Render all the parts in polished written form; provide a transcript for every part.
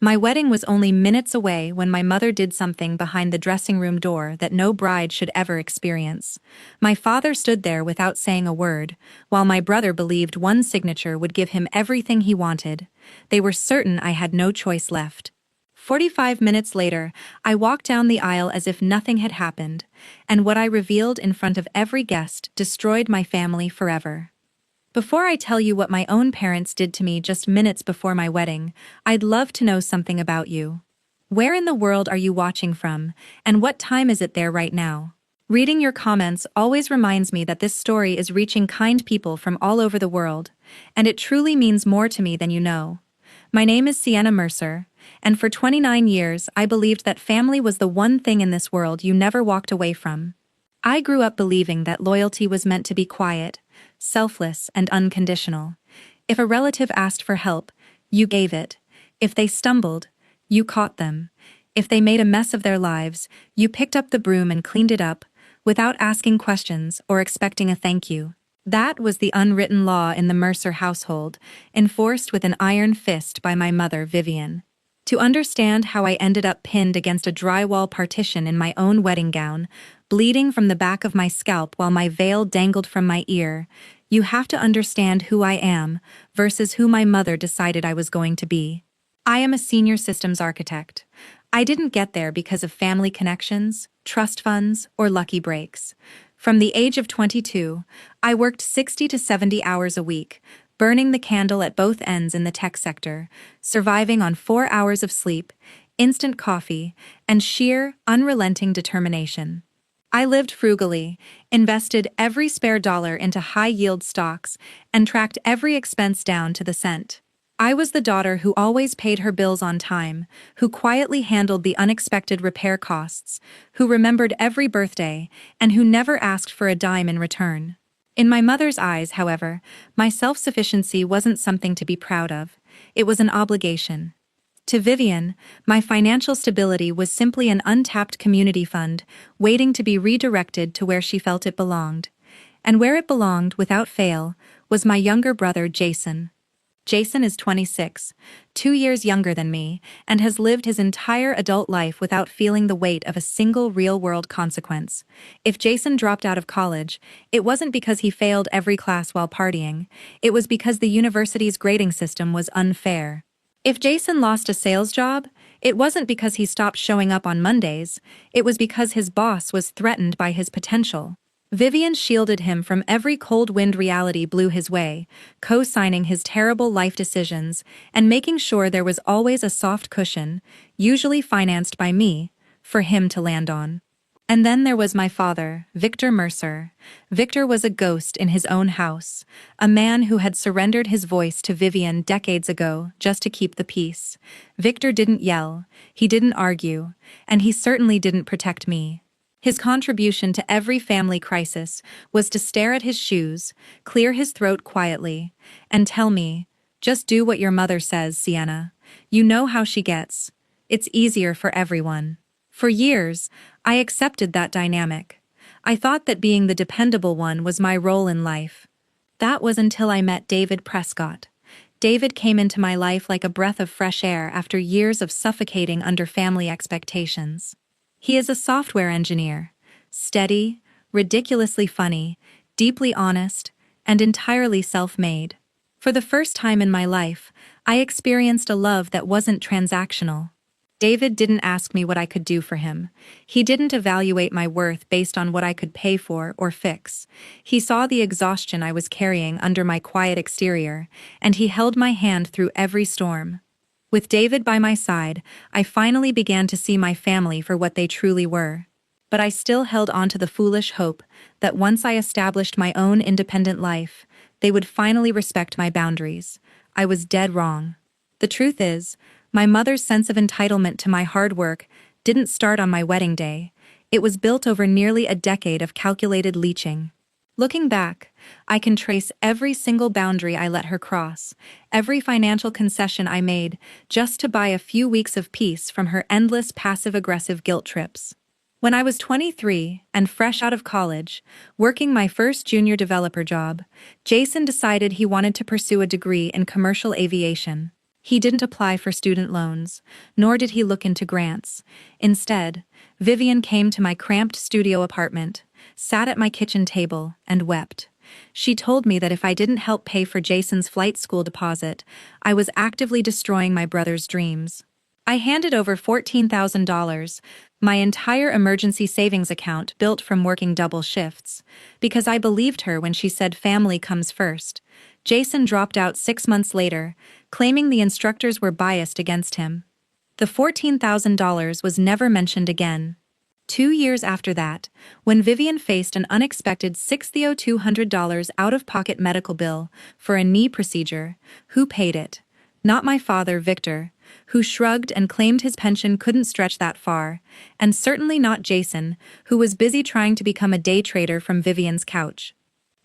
My wedding was only minutes away when my mother did something behind the dressing room door that no bride should ever experience. My father stood there without saying a word, while my brother believed one signature would give him everything he wanted. They were certain I had no choice left. 45 minutes later, I walked down the aisle as if nothing had happened, and what I revealed in front of every guest destroyed my family forever. Before I tell you what my own parents did to me just minutes before my wedding, I'd love to know something about you. Where in the world are you watching from, and what time is it there right now? Reading your comments always reminds me that this story is reaching kind people from all over the world, and it truly means more to me than you know. My name is Sienna Mercer, and for 29 years I believed that family was the one thing in this world you never walked away from. I grew up believing that loyalty was meant to be quiet, selfless, and unconditional. If a relative asked for help, you gave it. If they stumbled, you caught them. If they made a mess of their lives, you picked up the broom and cleaned it up, without asking questions or expecting a thank you. That was the unwritten law in the Mercer household, enforced with an iron fist by my mother, Vivian. To understand how I ended up pinned against a drywall partition in my own wedding gown, bleeding from the back of my scalp while my veil dangled from my ear, you have to understand who I am versus who my mother decided I was going to be. I am a senior systems architect. I didn't get there because of family connections, trust funds, or lucky breaks. From the age of 22, I worked 60 to 70 hours a week, burning the candle at both ends in the tech sector, surviving on 4 hours of sleep, instant coffee, and sheer, unrelenting determination. I lived frugally, invested every spare dollar into high-yield stocks, and tracked every expense down to the cent. I was the daughter who always paid her bills on time, who quietly handled the unexpected repair costs, who remembered every birthday, and who never asked for a dime in return. In my mother's eyes, however, my self-sufficiency wasn't something to be proud of. It was an obligation. To Vivian, my financial stability was simply an untapped community fund, waiting to be redirected to where she felt it belonged. And where it belonged, without fail, was my younger brother, Jason. Jason is 26, 2 years younger than me, and has lived his entire adult life without feeling the weight of a single real-world consequence. If Jason dropped out of college, it wasn't because he failed every class while partying. It was because the university's grading system was unfair. If Jason lost a sales job, it wasn't because he stopped showing up on Mondays. It was because his boss was threatened by his potential. Vivian shielded him from every cold wind reality blew his way, co-signing his terrible life decisions and making sure there was always a soft cushion, usually financed by me, for him to land on. And then there was my father, Victor Mercer. Victor was a ghost in his own house, a man who had surrendered his voice to Vivian decades ago just to keep the peace. Victor didn't yell, he didn't argue, and he certainly didn't protect me. His contribution to every family crisis was to stare at his shoes, clear his throat quietly, and tell me, "Just do what your mother says, Sienna. You know how she gets. It's easier for everyone." For years, I accepted that dynamic. I thought that being the dependable one was my role in life. That was until I met David Prescott. David came into my life like a breath of fresh air after years of suffocating under family expectations. He is a software engineer, steady, ridiculously funny, deeply honest, and entirely self-made. For the first time in my life, I experienced a love that wasn't transactional. David didn't ask me what I could do for him. He didn't evaluate my worth based on what I could pay for or fix. He saw the exhaustion I was carrying under my quiet exterior, and he held my hand through every storm. With David by my side, I finally began to see my family for what they truly were. But I still held on to the foolish hope that once I established my own independent life, they would finally respect my boundaries. I was dead wrong. The truth is, my mother's sense of entitlement to my hard work didn't start on my wedding day. It was built over nearly a decade of calculated leeching. Looking back, I can trace every single boundary I let her cross, every financial concession I made just to buy a few weeks of peace from her endless passive-aggressive guilt trips. When I was 23 and fresh out of college, working my first junior developer job, Jason decided he wanted to pursue a degree in commercial aviation. He didn't apply for student loans, nor did he look into grants. Instead, Vivian came to my cramped studio apartment, sat at my kitchen table, and wept. She told me that if I didn't help pay for Jason's flight school deposit, I was actively destroying my brother's dreams. I handed over $14,000, my entire emergency savings account built from working double shifts, because I believed her when she said family comes first. Jason dropped out 6 months later, claiming the instructors were biased against him. The $14,000 was never mentioned again. 2 years after that, when Vivian faced an unexpected $6,200 out-of-pocket medical bill for a knee procedure, who paid it? Not my father, Victor, who shrugged and claimed his pension couldn't stretch that far, and certainly not Jason, who was busy trying to become a day trader from Vivian's couch.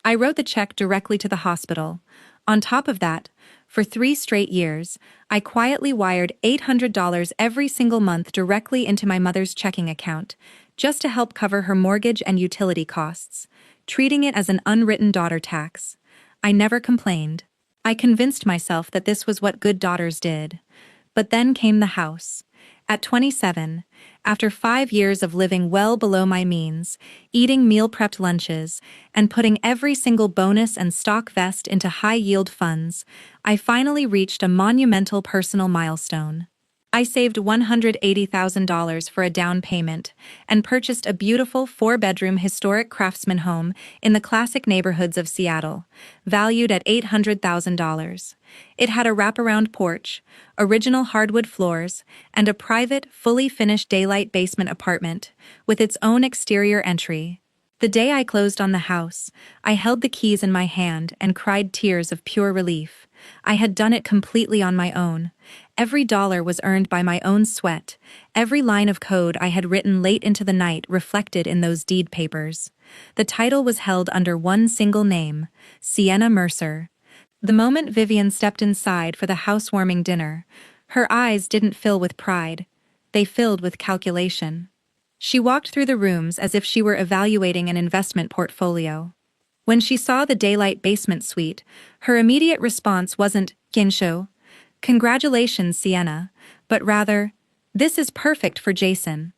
I wrote the check directly to the hospital. On top of that, for 3 straight years, I quietly wired $800 every single month directly into my mother's checking account, just to help cover her mortgage and utility costs, treating it as an unwritten daughter tax. I never complained. I convinced myself that this was what good daughters did. But then came the house. At 27, after 5 years of living well below my means, eating meal-prepped lunches, and putting every single bonus and stock vest into high-yield funds, I finally reached a monumental personal milestone. I saved $180,000 for a down payment and purchased a beautiful 4-bedroom historic craftsman home in the classic neighborhoods of Seattle, valued at $800,000. It had a wraparound porch, original hardwood floors, and a private, fully finished daylight basement apartment with its own exterior entry. The day I closed on the house, I held the keys in my hand and cried tears of pure relief. I had done it completely on my own. Every dollar was earned by my own sweat. Every line of code I had written late into the night reflected in those deed papers. The title was held under one single name, Sienna Mercer. The moment Vivian stepped inside for the housewarming dinner, her eyes didn't fill with pride. They filled with calculation. She walked through the rooms as if she were evaluating an investment portfolio. When she saw the daylight basement suite, her immediate response wasn't, "Kinsho, congratulations, Sienna," but rather, "This is perfect for Jason."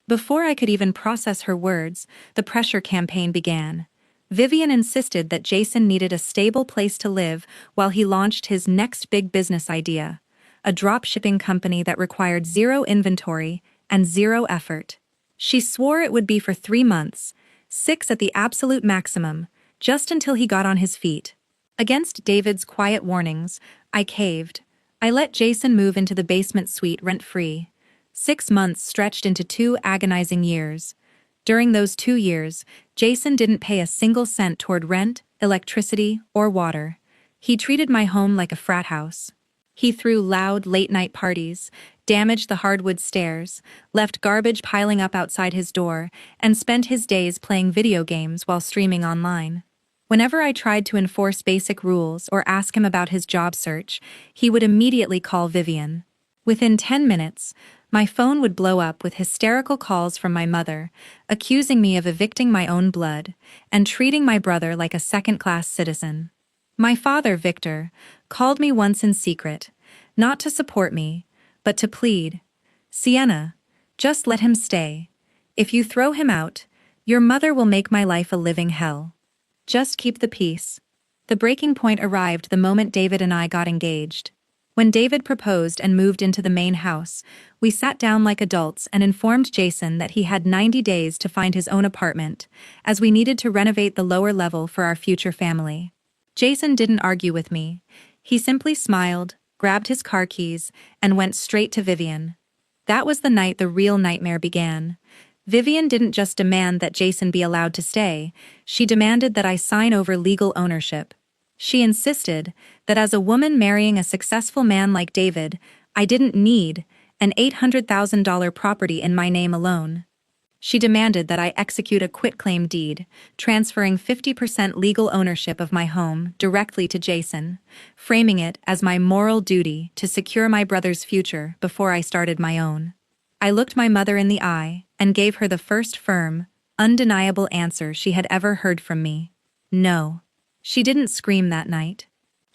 Before I could even process her words, the pressure campaign began. Vivian insisted that Jason needed a stable place to live while he launched his next big business idea, a drop-shipping company that required zero inventory and zero effort. She swore it would be for 3 months, 6 at the absolute maximum, just until he got on his feet. Against David's quiet warnings, I caved. I let Jason move into the basement suite rent-free. 6 months stretched into 2 agonizing years. During those 2 years, Jason didn't pay a single cent toward rent, electricity, or water. He treated my home like a frat house. He threw loud, late-night parties, damaged the hardwood stairs, left garbage piling up outside his door, and spent his days playing video games while streaming online. Whenever I tried to enforce basic rules or ask him about his job search, he would immediately call Vivian. Within 10 minutes, my phone would blow up with hysterical calls from my mother, accusing me of evicting my own blood and treating my brother like a second-class citizen. My father, Victor, called me once in secret, not to support me, but to plead. "Sienna, just let him stay. If you throw him out, your mother will make my life a living hell. Just keep the peace." The breaking point arrived the moment David and I got engaged. When David proposed and moved into the main house, we sat down like adults and informed Jason that he had 90 days to find his own apartment, as we needed to renovate the lower level for our future family. Jason didn't argue with me. He simply smiled, grabbed his car keys, and went straight to Vivian. That was the night the real nightmare began. Vivian didn't just demand that Jason be allowed to stay, she demanded that I sign over legal ownership. She insisted that as a woman marrying a successful man like David, I didn't need an $800,000 property in my name alone. She demanded that I execute a quitclaim deed, transferring 50% legal ownership of my home directly to Jason, framing it as my moral duty to secure my brother's future before I started my own. I looked my mother in the eye and gave her the first firm, undeniable answer she had ever heard from me. No. She didn't scream that night.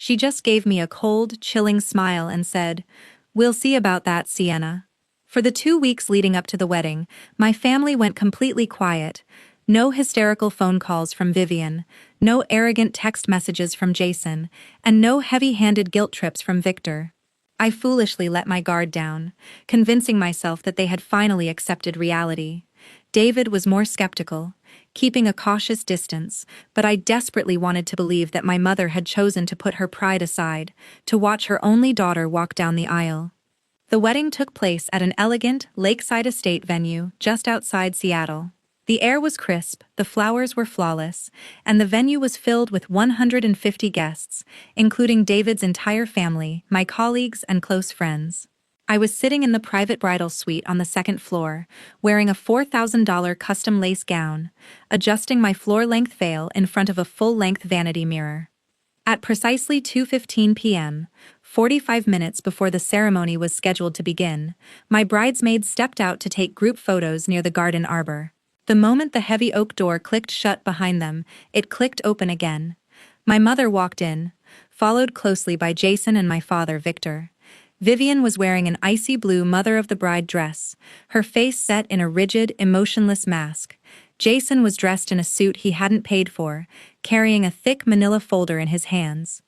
She just gave me a cold, chilling smile and said, "We'll see about that, Sienna." For the 2 weeks leading up to the wedding, my family went completely quiet. No hysterical phone calls from Vivian, no arrogant text messages from Jason, and no heavy-handed guilt trips from Victor. I foolishly let my guard down, convincing myself that they had finally accepted reality. David was more skeptical, keeping a cautious distance, but I desperately wanted to believe that my mother had chosen to put her pride aside, to watch her only daughter walk down the aisle. The wedding took place at an elegant, lakeside estate venue just outside Seattle. The air was crisp, the flowers were flawless, and the venue was filled with 150 guests, including David's entire family, my colleagues, and close friends. I was sitting in the private bridal suite on the second floor, wearing a $4,000 custom lace gown, adjusting my floor-length veil in front of a full-length vanity mirror. At precisely 2:15 p.m., 45 minutes before the ceremony was scheduled to begin, my bridesmaids stepped out to take group photos near the garden arbor. The moment the heavy oak door clicked shut behind them, it clicked open again. My mother walked in, followed closely by Jason and my father, Victor. Vivian was wearing an icy blue mother-of-the-bride dress, her face set in a rigid, emotionless mask. Jason was dressed in a suit he hadn't paid for, carrying a thick manila folder in his hands.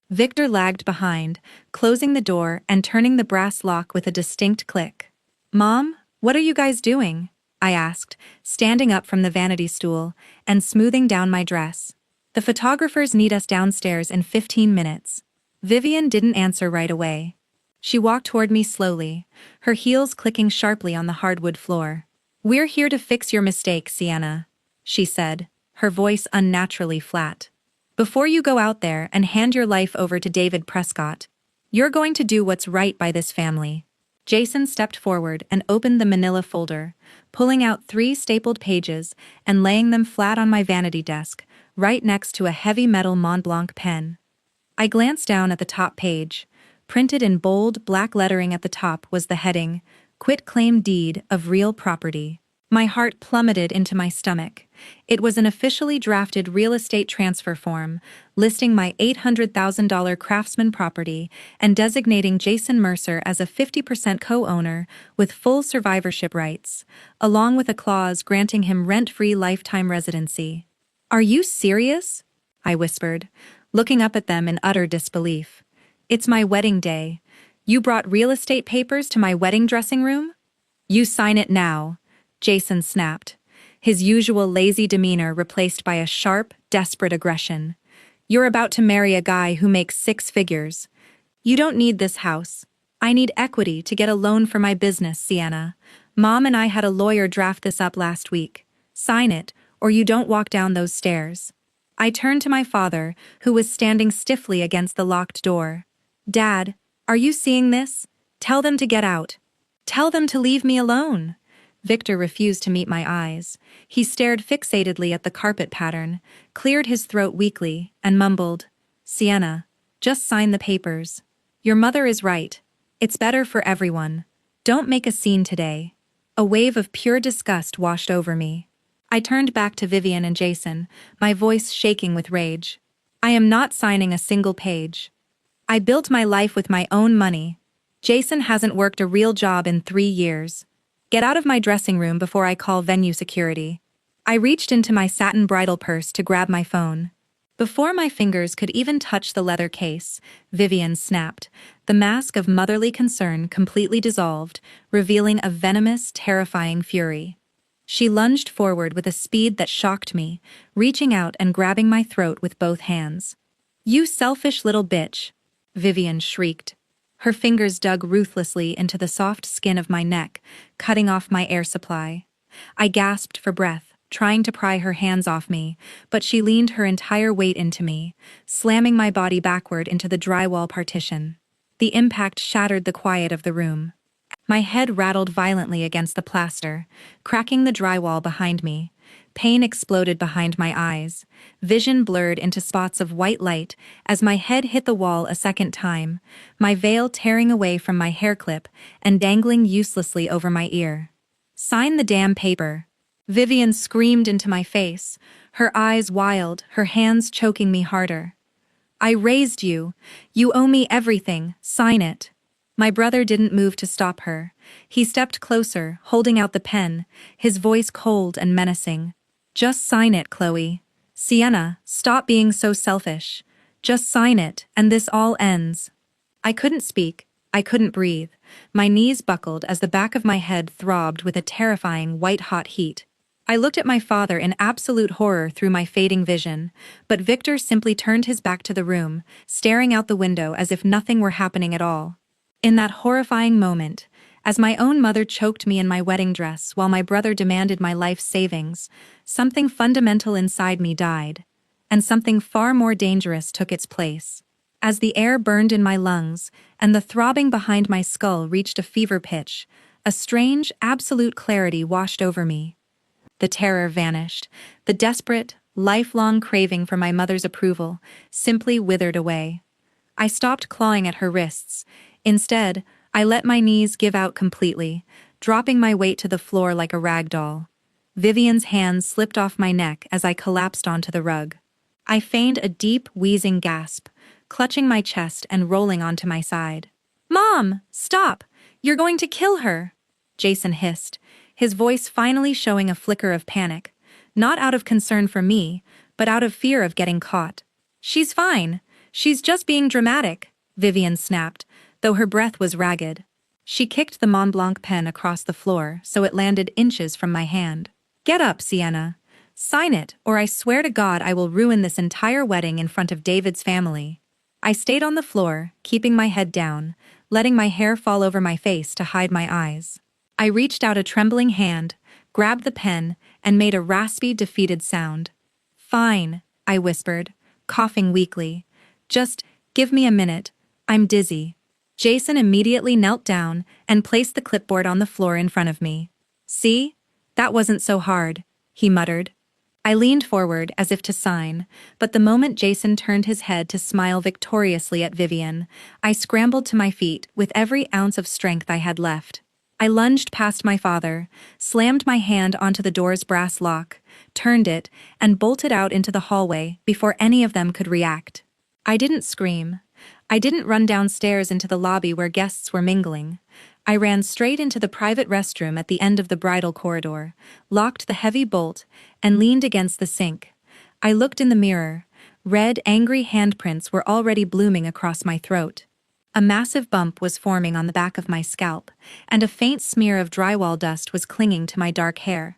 Victor lagged behind, closing the door and turning the brass lock with a distinct click. "Mom, what are you guys doing?" I asked, standing up from the vanity stool and smoothing down my dress. "The photographers need us downstairs in 15 minutes. Vivian didn't answer right away. She walked toward me slowly, her heels clicking sharply on the hardwood floor. "We're here to fix your mistake, Sienna," she said, her voice unnaturally flat. "Before you go out there and hand your life over to David Prescott, you're going to do what's right by this family." Jason stepped forward and opened the manila folder, pulling out 3 stapled pages and laying them flat on my vanity desk, right next to a heavy metal Mont Blanc pen. I glanced down at the top page. Printed in bold, black lettering at the top was the heading, "Quitclaim Deed of Real Property." My heart plummeted into my stomach. It was an officially drafted real estate transfer form, listing my $800,000 Craftsman property and designating Jason Mercer as a 50% co-owner with full survivorship rights, along with a clause granting him rent-free lifetime residency. "Are you serious?" I whispered, looking up at them in utter disbelief. "It's my wedding day. You brought real estate papers to my wedding dressing room?" "You sign it now," Jason snapped, his usual lazy demeanor replaced by a sharp, desperate aggression. "You're about to marry a guy who makes 6 figures. You don't need this house. I need equity to get a loan for my business, Sienna. Mom and I had a lawyer draft this up last week. Sign it, or you don't walk down those stairs." I turned to my father, who was standing stiffly against the locked door. "Dad, are you seeing this? Tell them to get out. Tell them to leave me alone." Victor refused to meet my eyes. He stared fixatedly at the carpet pattern, cleared his throat weakly, and mumbled, "Sienna, just sign the papers. Your mother is right. It's better for everyone. Don't make a scene today." A wave of pure disgust washed over me. I turned back to Vivian and Jason, my voice shaking with rage. "I am not signing a single page. I built my life with my own money. Jason hasn't worked a real job in 3 years. Get out of my dressing room before I call venue security." I reached into my satin bridal purse to grab my phone. Before my fingers could even touch the leather case, Vivian snapped, the mask of motherly concern completely dissolved, revealing a venomous, terrifying fury. She lunged forward with a speed that shocked me, reaching out and grabbing my throat with both hands. "You selfish little bitch," Vivian shrieked. Her fingers dug ruthlessly into the soft skin of my neck, cutting off my air supply. I gasped for breath, trying to pry her hands off me, but she leaned her entire weight into me, slamming my body backward into the drywall partition. The impact shattered the quiet of the room. My head rattled violently against the plaster, cracking the drywall behind me. Pain exploded behind my eyes. Vision blurred into spots of white light as my head hit the wall a second time, my veil tearing away from my hair clip and dangling uselessly over my ear. "Sign the damn paper." Vivian screamed into my face, her eyes wild, her hands choking me harder. I raised you. You owe me everything, sign it. My brother didn't move to stop her. He stepped closer, holding out the pen, his voice cold and menacing. Just sign it, Chloe. Sienna, stop being so selfish. Just sign it, and this all ends. I couldn't speak. I couldn't breathe. My knees buckled as the back of my head throbbed with a terrifying white-hot heat. I looked at my father in absolute horror through my fading vision, but Victor simply turned his back to the room, staring out the window as if nothing were happening at all. In that horrifying moment, as my own mother choked me in my wedding dress while my brother demanded my life's savings, something fundamental inside me died, and something far more dangerous took its place. As the air burned in my lungs and the throbbing behind my skull reached a fever pitch, a strange, absolute clarity washed over me. The terror vanished. The desperate, lifelong craving for my mother's approval simply withered away. I stopped clawing at her wrists. Instead, I let my knees give out completely, dropping my weight to the floor like a rag doll. Vivian's hands slipped off my neck as I collapsed onto the rug. I feigned a deep, wheezing gasp, clutching my chest and rolling onto my side. "Mom, stop! You're going to kill her!" Jason hissed, his voice finally showing a flicker of panic, not out of concern for me, but out of fear of getting caught. "She's fine. She's just being dramatic," Vivian snapped, though her breath was ragged. She kicked the Mont Blanc pen across the floor so it landed inches from my hand. "Get up, Sienna. Sign it, or I swear to God I will ruin this entire wedding in front of David's family." I stayed on the floor, keeping my head down, letting my hair fall over my face to hide my eyes. I reached out a trembling hand, grabbed the pen, and made a raspy, defeated sound. "Fine," I whispered, coughing weakly. "Just give me a minute. I'm dizzy." Jason immediately knelt down and placed the clipboard on the floor in front of me. "See? That wasn't so hard," he muttered. I leaned forward as if to sign, but the moment Jason turned his head to smile victoriously at Vivian, I scrambled to my feet with every ounce of strength I had left. I lunged past my father, slammed my hand onto the door's brass lock, turned it, and bolted out into the hallway before any of them could react. I didn't scream. I didn't run downstairs into the lobby where guests were mingling. I ran straight into the private restroom at the end of the bridal corridor, locked the heavy bolt, and leaned against the sink. I looked in the mirror. Red, angry handprints were already blooming across my throat. A massive bump was forming on the back of my scalp, and a faint smear of drywall dust was clinging to my dark hair.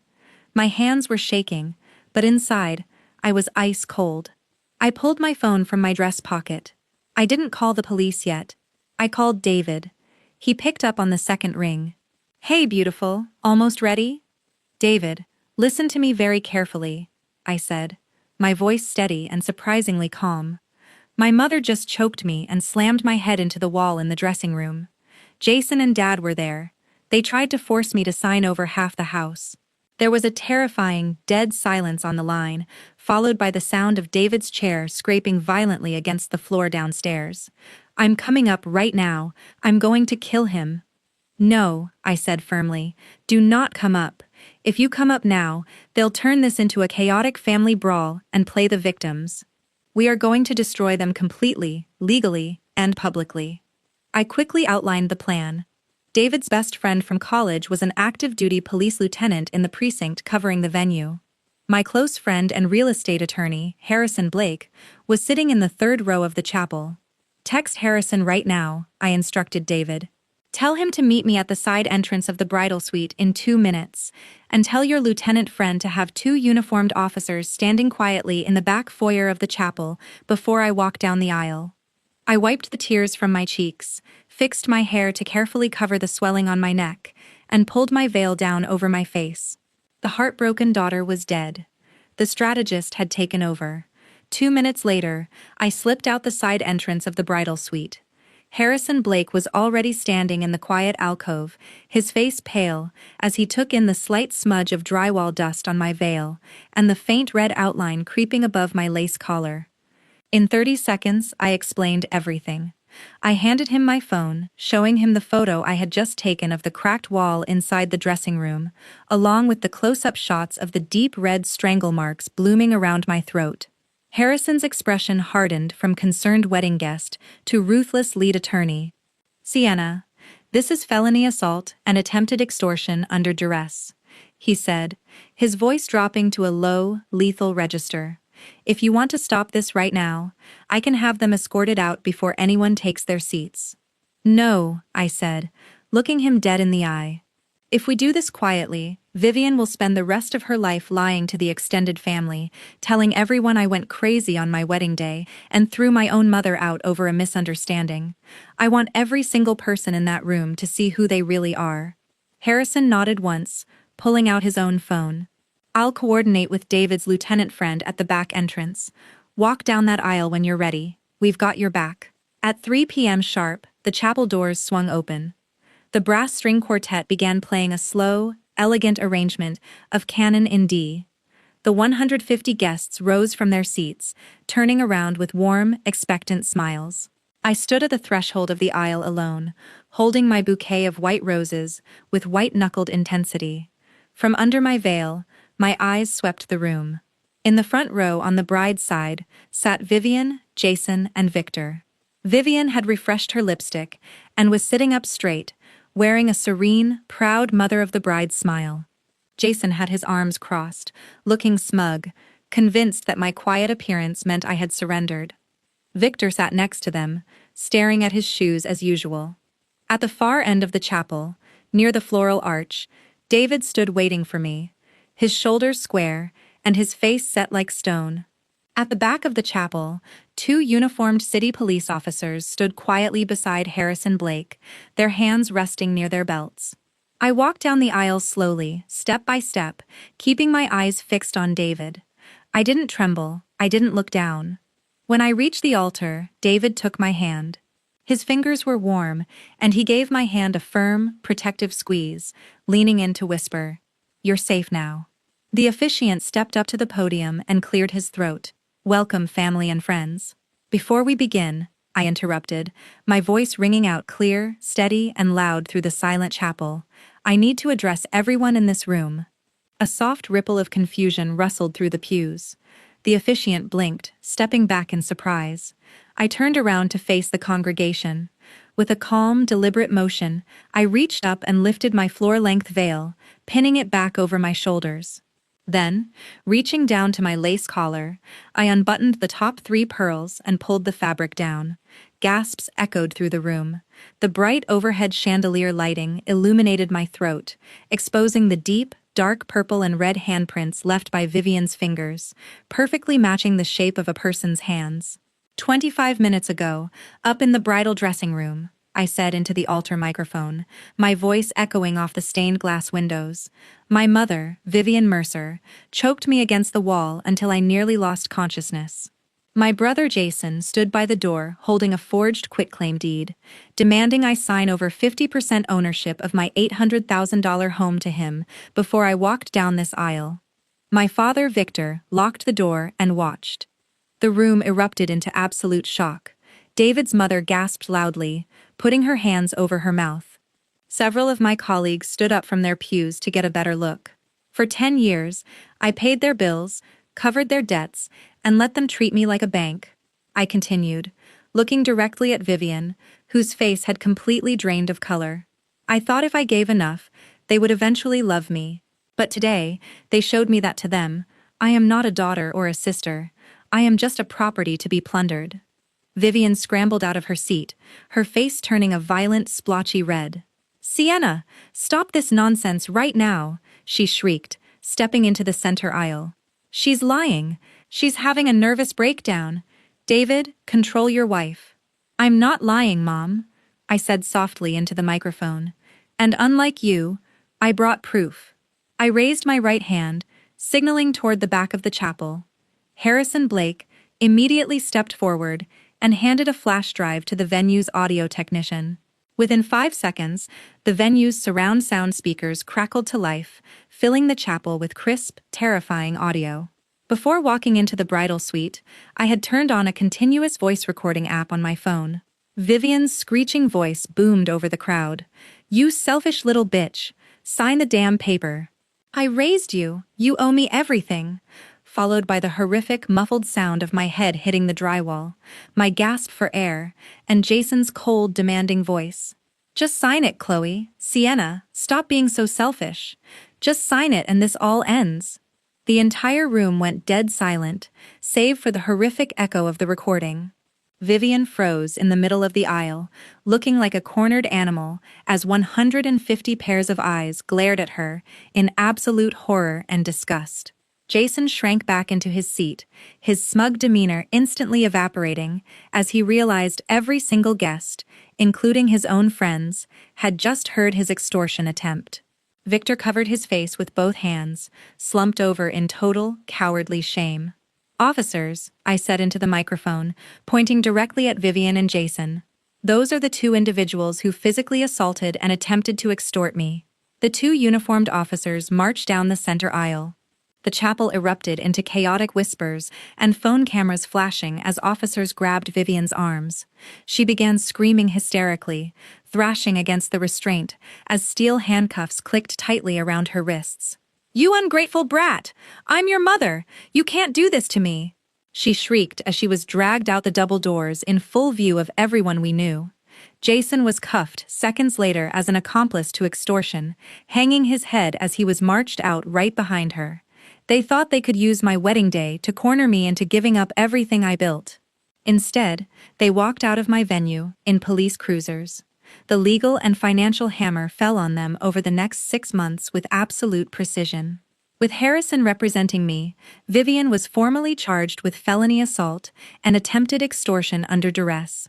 My hands were shaking, but inside, I was ice cold. I pulled my phone from my dress pocket. I didn't call the police yet. I called David. He picked up on the second ring. "Hey, beautiful, almost ready?" "David, listen to me very carefully," I said, my voice steady and surprisingly calm. My mother just choked me and slammed my head into the wall in the dressing room. Jason and Dad were there. They tried to force me to sign over half the house. There was a terrifying, dead silence on the line, followed by the sound of David's chair scraping violently against the floor downstairs. "I'm coming up right now. I'm going to kill him." "No," I said firmly. "Do not come up. If you come up now, they'll turn this into a chaotic family brawl and play the victims. We are going to destroy them completely, legally, and publicly." I quickly outlined the plan. David's best friend from college was an active-duty police lieutenant in the precinct covering the venue. My close friend and real estate attorney, Harrison Blake, was sitting in the third row of the chapel. "Text Harrison right now," I instructed David. "Tell him to meet me at the side entrance of the bridal suite in 2 minutes, and tell your lieutenant friend to have 2 uniformed officers standing quietly in the back foyer of the chapel before I walk down the aisle." I wiped the tears from my cheeks, fixed my hair to carefully cover the swelling on my neck, and pulled my veil down over my face. The heartbroken daughter was dead. The strategist had taken over. 2 minutes later, I slipped out the side entrance of the bridal suite. Harrison Blake was already standing in the quiet alcove, his face pale, as he took in the slight smudge of drywall dust on my veil, and the faint red outline creeping above my lace collar. In 30 seconds, I explained everything. I handed him my phone, showing him the photo I had just taken of the cracked wall inside the dressing room, along with the close-up shots of the deep red strangle marks blooming around my throat. Harrison's expression hardened from concerned wedding guest to ruthless lead attorney. Sienna, this is felony assault and attempted extortion under duress, he said, his voice dropping to a low, lethal register. If you want to stop this right now, I can have them escorted out before anyone takes their seats. No, I said, looking him dead in the eye. If we do this quietly, Vivian will spend the rest of her life lying to the extended family, telling everyone I went crazy on my wedding day and threw my own mother out over a misunderstanding. I want every single person in that room to see who they really are. Harrison nodded once, pulling out his own phone. I'll coordinate with David's lieutenant friend at the back entrance. Walk down that aisle when you're ready. We've got your back. At 3 p.m. sharp, the chapel doors swung open. The brass string quartet began playing a slow, elegant arrangement of Canon in D. The 150 guests rose from their seats, turning around with warm, expectant smiles. I stood at the threshold of the aisle alone, holding my bouquet of white roses with white-knuckled intensity. From under my veil, my eyes swept the room. In the front row on the bride's side sat Vivian, Jason, and Victor. Vivian had refreshed her lipstick and was sitting up straight, wearing a serene, proud mother-of-the-bride smile. Jason had his arms crossed, looking smug, convinced that my quiet appearance meant I had surrendered. Victor sat next to them, staring at his shoes as usual. At the far end of the chapel, near the floral arch, David stood waiting for me, his shoulders square and his face set like stone. At the back of the chapel, 2 uniformed city police officers stood quietly beside Harrison Blake, their hands resting near their belts. I walked down the aisle slowly, step by step, keeping my eyes fixed on David. I didn't tremble, I didn't look down. When I reached the altar, David took my hand. His fingers were warm, and he gave my hand a firm, protective squeeze, leaning in to whisper, "You're safe now." The officiant stepped up to the podium and cleared his throat. "Welcome, family and friends." "Before we begin," I interrupted, my voice ringing out clear, steady, and loud through the silent chapel, "I need to address everyone in this room." A soft ripple of confusion rustled through the pews. The officiant blinked, stepping back in surprise. I turned around to face the congregation. With a calm, deliberate motion, I reached up and lifted my floor-length veil, pinning it back over my shoulders. Then, reaching down to my lace collar, I unbuttoned the top 3 pearls and pulled the fabric down. Gasps echoed through the room. The bright overhead chandelier lighting illuminated my throat, exposing the deep, dark purple and red handprints left by Vivian's fingers, perfectly matching the shape of a person's hands. 25 minutes ago, up in the bridal dressing room, I said into the altar microphone, my voice echoing off the stained glass windows. My mother, Vivian Mercer, choked me against the wall until I nearly lost consciousness. My brother Jason stood by the door holding a forged quitclaim deed, demanding I sign over 50% ownership of my $800,000 home to him before I walked down this aisle. My father, Victor, locked the door and watched. The room erupted into absolute shock. David's mother gasped loudly, putting her hands over her mouth. Several of my colleagues stood up from their pews to get a better look. For 10 years, I paid their bills, covered their debts, and let them treat me like a bank. I continued, looking directly at Vivian, whose face had completely drained of color. I thought if I gave enough, they would eventually love me. But today, they showed me that to them, I am not a daughter or a sister. I am just a property to be plundered. Vivian scrambled out of her seat, her face turning a violent, splotchy red. "Sienna, stop this nonsense right now," she shrieked, stepping into the center aisle. "She's lying. She's having a nervous breakdown. David, control your wife." "I'm not lying, Mom," I said softly into the microphone. "And unlike you, I brought proof." I raised my right hand, signaling toward the back of the chapel. Harrison Blake immediately stepped forward and handed a flash drive to the venue's audio technician. Within 5 seconds, the venue's surround sound speakers crackled to life, filling the chapel with crisp, terrifying audio. Before walking into the bridal suite, I had turned on a continuous voice recording app on my phone. Vivian's screeching voice boomed over the crowd. "You selfish little bitch. Sign the damn paper. I raised you. You owe me everything. followed by the horrific, muffled sound of my head hitting the drywall, my gasp for air, and Jason's cold, demanding voice. "Just sign it, Chloe. Sienna, stop being so selfish. Just sign it and this all ends." The entire room went dead silent, save for the horrific echo of the recording. Vivian froze in the middle of the aisle, looking like a cornered animal, as 150 pairs of eyes glared at her in absolute horror and disgust. Jason shrank back into his seat, his smug demeanor instantly evaporating as he realized every single guest, including his own friends, had just heard his extortion attempt. Victor covered his face with both hands, slumped over in total, cowardly shame. "Officers," I said into the microphone, pointing directly at Vivian and Jason. "Those are the two individuals who physically assaulted and attempted to extort me." The two uniformed officers marched down the center aisle. The chapel erupted into chaotic whispers and phone cameras flashing as officers grabbed Vivian's arms. She began screaming hysterically, thrashing against the restraint as steel handcuffs clicked tightly around her wrists. "You ungrateful brat! I'm your mother! You can't do this to me!" she shrieked as she was dragged out the double doors in full view of everyone we knew. Jason was cuffed seconds later as an accomplice to extortion, hanging his head as he was marched out right behind her. They thought they could use my wedding day to corner me into giving up everything I built. Instead, they walked out of my venue in police cruisers. The legal and financial hammer fell on them over the next 6 months with absolute precision. With Harrison representing me, Vivian was formally charged with felony assault and attempted extortion under duress.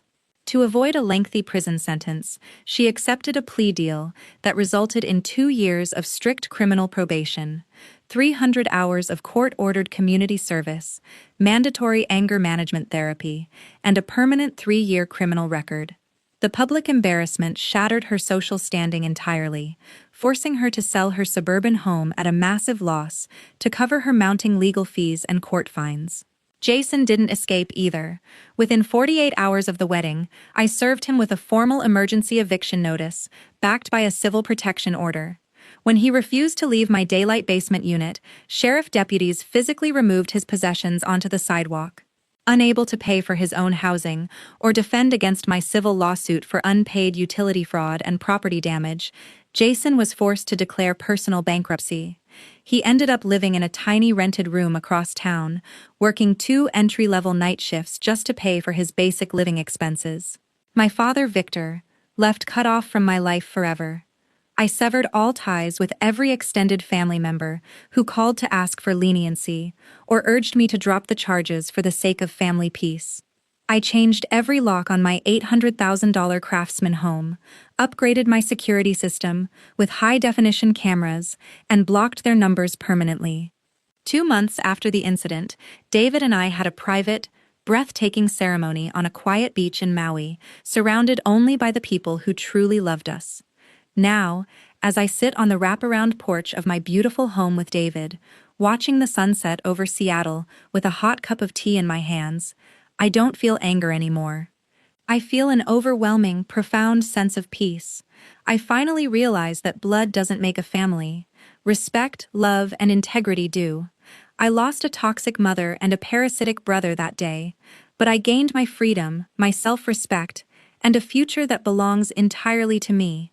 To avoid a lengthy prison sentence, she accepted a plea deal that resulted in 2 years of strict criminal probation, 300 hours of court-ordered community service, mandatory anger management therapy, and a permanent 3-year criminal record. The public embarrassment shattered her social standing entirely, forcing her to sell her suburban home at a massive loss to cover her mounting legal fees and court fines. Jason didn't escape either. Within 48 hours of the wedding, I served him with a formal emergency eviction notice, backed by a civil protection order. When he refused to leave my daylight basement unit, sheriff deputies physically removed his possessions onto the sidewalk. Unable to pay for his own housing or defend against my civil lawsuit for unpaid utility fraud and property damage, Jason was forced to declare personal bankruptcy. He ended up living in a tiny rented room across town, working 2 entry-level night shifts just to pay for his basic living expenses. My father, Victor, left cut off from my life forever. I severed all ties with every extended family member who called to ask for leniency or urged me to drop the charges for the sake of family peace. I changed every lock on my $800,000 Craftsman home, upgraded my security system with high-definition cameras, and blocked their numbers permanently. 2 months after the incident, David and I had a private, breathtaking ceremony on a quiet beach in Maui, surrounded only by the people who truly loved us. Now, as I sit on the wraparound porch of my beautiful home with David, watching the sunset over Seattle with a hot cup of tea in my hands, I don't feel anger anymore. I feel an overwhelming, profound sense of peace. I finally realize that blood doesn't make a family. Respect, love, and integrity do. I lost a toxic mother and a parasitic brother that day, but I gained my freedom, my self-respect, and a future that belongs entirely to me.